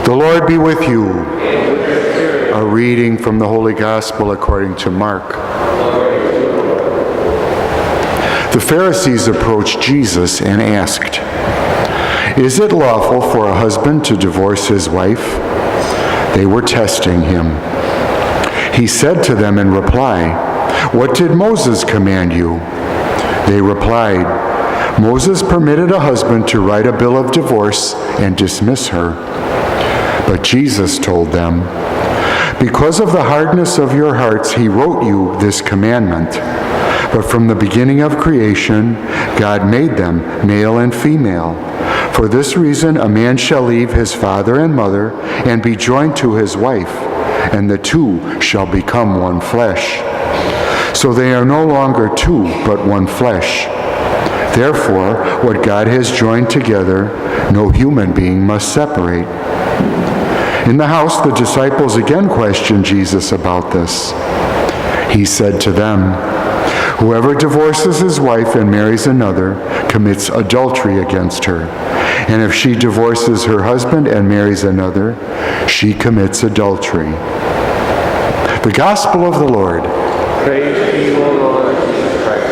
The Lord be with you. A reading from the Holy Gospel according to Mark. The Pharisees approached Jesus and asked, "Is it lawful for a husband to divorce his wife?" They were testing him. He said to them in reply, "What did Moses command you?" They replied, "Moses permitted a husband to write a bill of divorce and dismiss her." But Jesus told them, "Because of the hardness of your hearts, he wrote you this commandment. But from the beginning of creation, God made them male and female. For this reason, a man shall leave his father and mother and be joined to his wife, and the two shall become one flesh. So they are no longer two, but one flesh. Therefore, what God has joined together, no human being must separate." In the house, the disciples again questioned Jesus about this. He said to them, "Whoever divorces his wife and marries another commits adultery against her. And if she divorces her husband and marries another, she commits adultery." The Gospel of the Lord. Praise to you, O Lord Jesus Christ.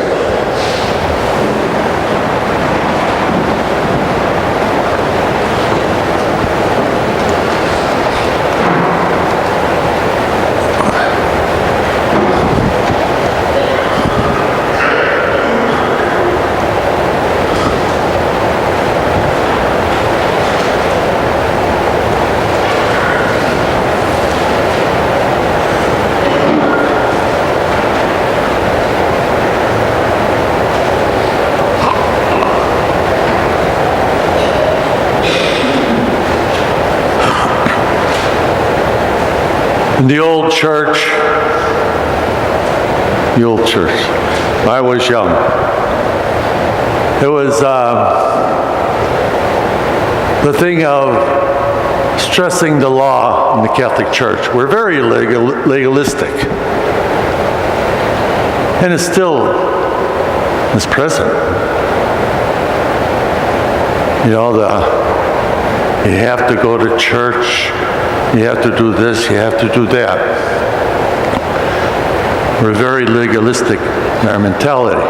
In the old church, I was young. It was the thing of stressing the law in the Catholic Church. We're very legalistic. And it still is present. You know, you have to go to church, you have to do this, you have to do that. We're very legalistic in our mentality.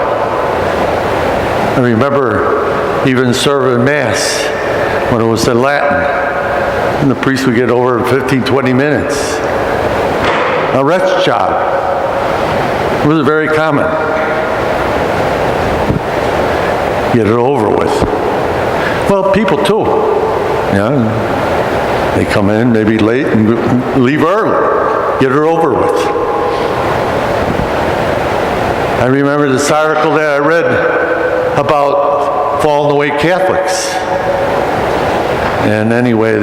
I remember even serving Mass when it was in Latin, and the priest would get over in 15, 20 minutes. A wretched job. It was very common. Get it over with. Well, people too. Yeah. They come in, maybe late, and leave early. Get it over with. I remember this article that I read about fallen away Catholics. And anyway,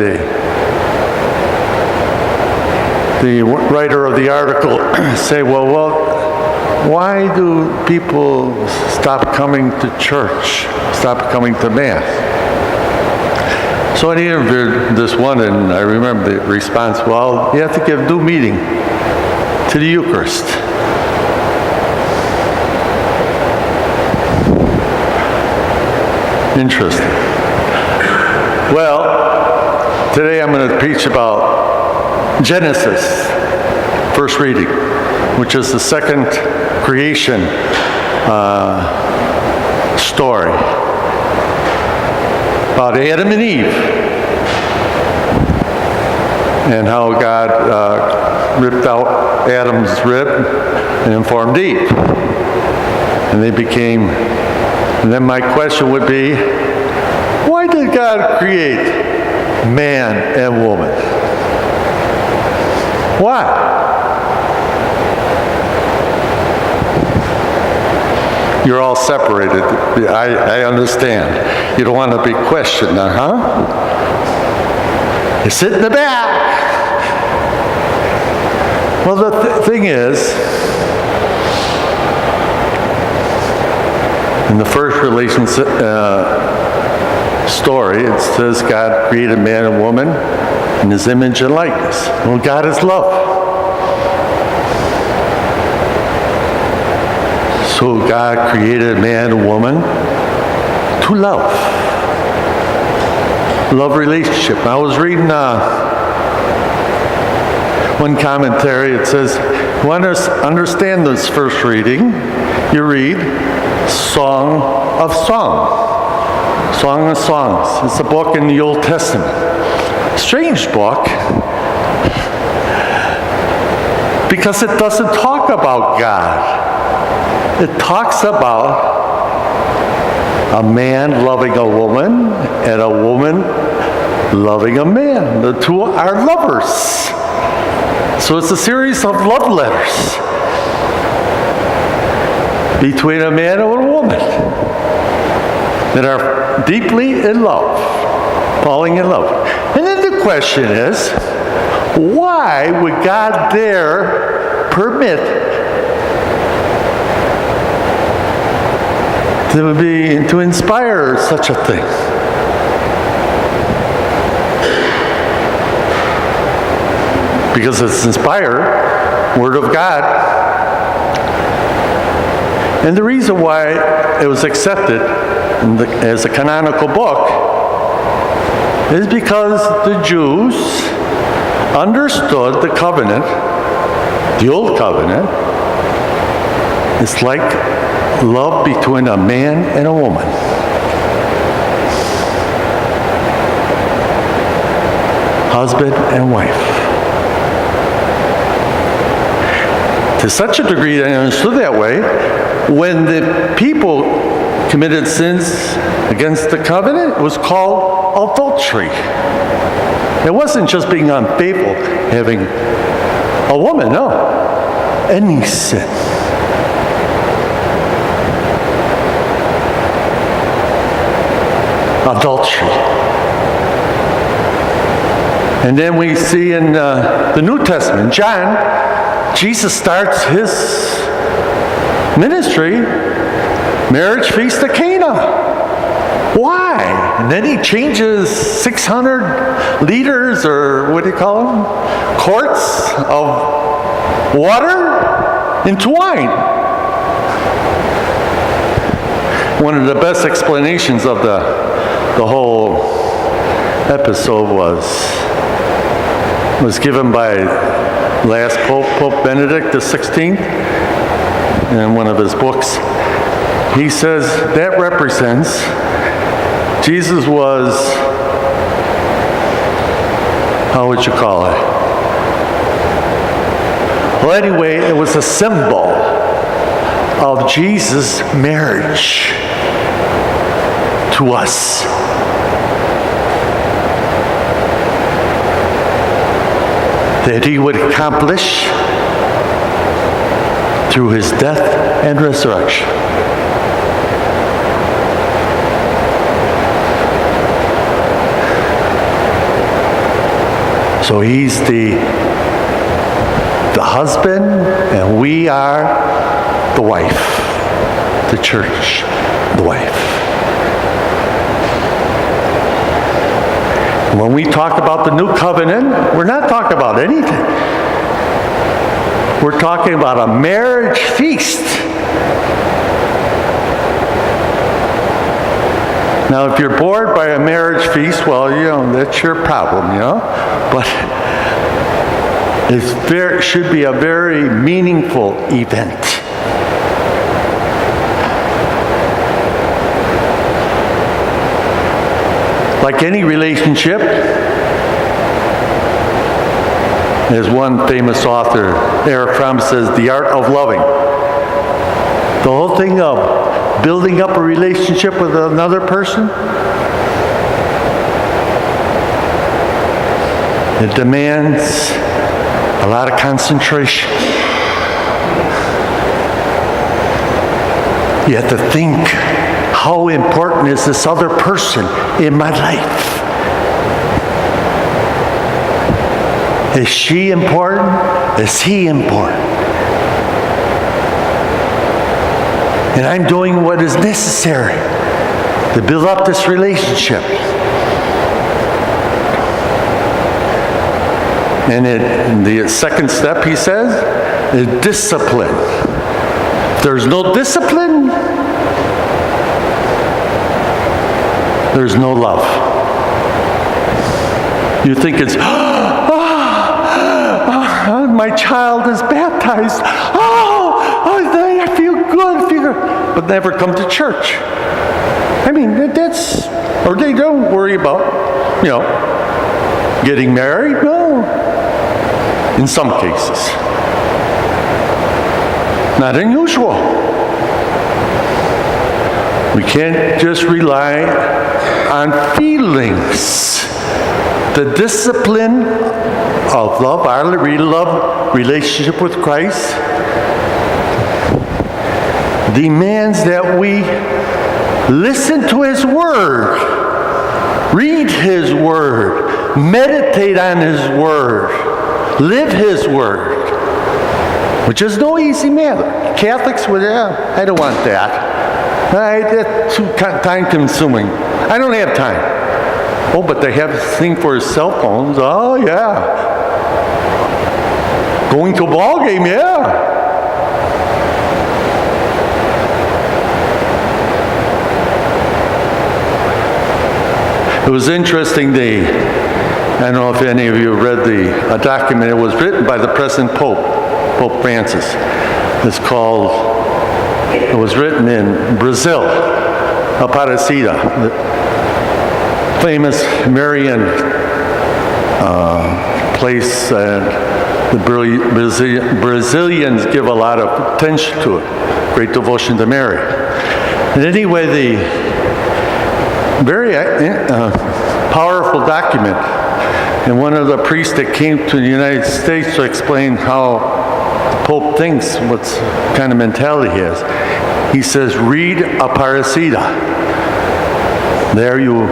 the writer of the article say, well, why do people stop coming to church, stop coming to Mass? So I interviewed this one, and I remember the response, well, you have to give due meaning to the Eucharist. Interesting. Well, today I'm going to preach about Genesis, first reading, which is the second creation story about Adam and Eve and how God ripped out Adam's rib and formed Eve. And they became. And then my question would be, why did God create man and woman? Why? You're all separated. I understand. You don't want a big question now, huh? You sit in the back. Well, the thing is, in the first relationship story, it says God created man and woman in his image and likeness. Well, God is love. So God created man and woman to love. love relationship. I was reading one commentary. It says, you want to understand this first reading, you read Song of Songs. Song of Songs. It's a book in the Old Testament. Strange book, because it doesn't talk about God. It talks about a man loving a woman and a woman loving a man. The two are lovers. So it's a series of love letters between a man and a woman that are deeply in love, falling in love. And then the question is, why would God dare permit to inspire such a thing? Because it's inspired, Word of God. And the reason why it was accepted as a canonical book is because the Jews understood the covenant, the old covenant, it's like love between a man and a woman. Husband and wife. To such a degree that I understood that way, when the people committed sins against the covenant, it was called adultery. It wasn't just being unfaithful, having a woman, no. Any sin. Adultery. And then we see in the New Testament, John, Jesus starts his ministry, marriage feast of Cana. Why? And then he changes 600 liters, or what do you call them? Quarts of water into wine. One of the best explanations of the whole episode was given by last Pope Benedict XVI in one of his books. He says that represents Jesus was, how would you call it? Well, anyway, it was a symbol of Jesus' marriage to us. That he would accomplish through his death and resurrection. So he's the husband, and we are the wife, the church, the wife. When we talk about the new covenant, we're not talking about anything. We're talking about a marriage feast. Now, if you're bored by a marriage feast, well, that's your problem, But it should be a very meaningful event. Like any relationship, as one famous author, Eric Fromm, says, the art of loving. The whole thing of building up a relationship with another person, it demands a lot of concentration. You have to think, how important is this other person in my life? Is she important? Is he important? And I'm doing what is necessary to build up this relationship. And the second step, he says, is discipline. If there's no discipline, there's no love. You think it's, my child is baptized. I feel good. But never come to church. I mean, or they don't worry about, getting married. No. In some cases. Not unusual. We can't just rely on feelings. The discipline of love, our love relationship with Christ, demands that we listen to His Word, read His Word, meditate on His Word, live His Word, which is no easy matter. Catholics would, I don't want that. That's too time-consuming. I don't have time. Oh, but they have this thing for cell phones. Oh, yeah. Going to a ball game, yeah. It was interesting, I don't know if any of you read a document. It was written by the present Pope, Pope Francis. It was written in Brazil, Aparecida, the famous Marian place, and the Brazilians give a lot of attention to it, great devotion to Mary. And anyway, the very powerful document, and one of the priests that came to the United States to explain how the Pope thinks, what kind of mentality he has, he says, read Aparecida. There you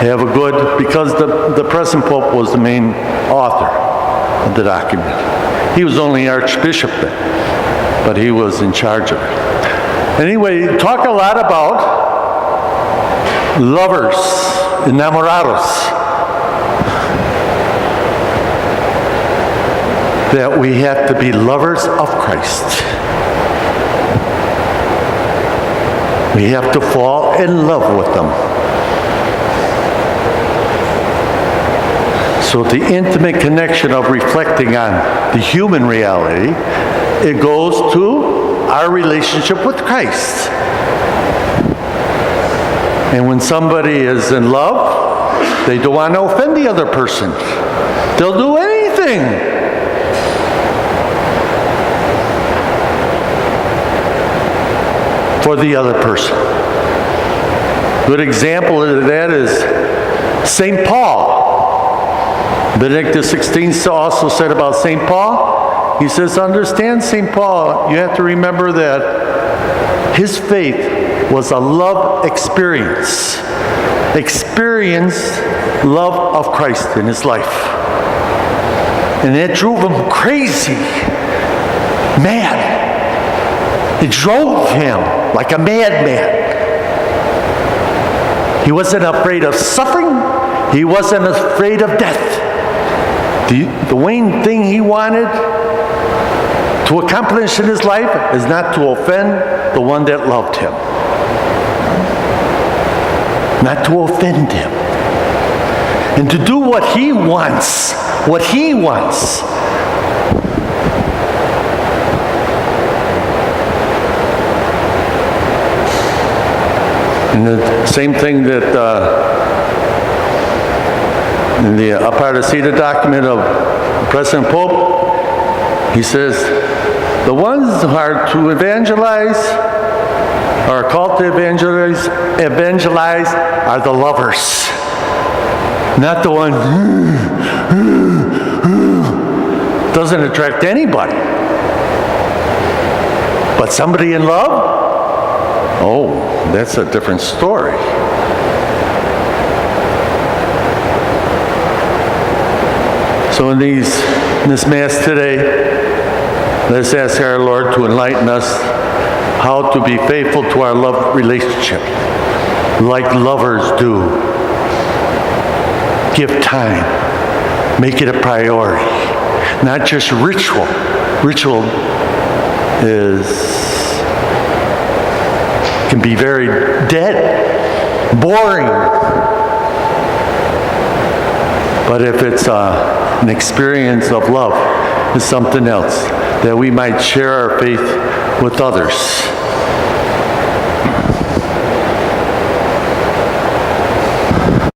have a good, because the present Pope was the main author of the document. He was only Archbishop then, but he was in charge of it. Anyway, talk a lot about lovers, enamorados, that we have to be lovers of Christ. We have to fall in love with them. So the intimate connection of reflecting on the human reality, it goes to our relationship with Christ. And when somebody is in love, they don't want to offend the other person. They'll do anything. For the other person. Good example of that is St. Paul. Benedictus XVI also said about St. Paul, he says, understand St. Paul, you have to remember that his faith was a love experience. Experienced love of Christ in his life. And it drove him crazy. Mad. It drove him like a madman. He wasn't afraid of suffering. He wasn't afraid of death. The main thing he wanted to accomplish in his life is not to offend the one that loved him. Not to offend him. And to do what he wants. What he wants. And the same thing that in the Aparecida document of President Pope, he says, the ones who are to evangelize, or are called to evangelize are the lovers. Not the one doesn't attract anybody. But somebody in love, oh, that's a different story. So in this Mass today, let's ask our Lord to enlighten us how to be faithful to our love relationship, like lovers do. Give time. Make it a priority. Not just ritual. Ritual can be very dead, boring. But if it's an experience of love, it's something else, that we might share our faith with others.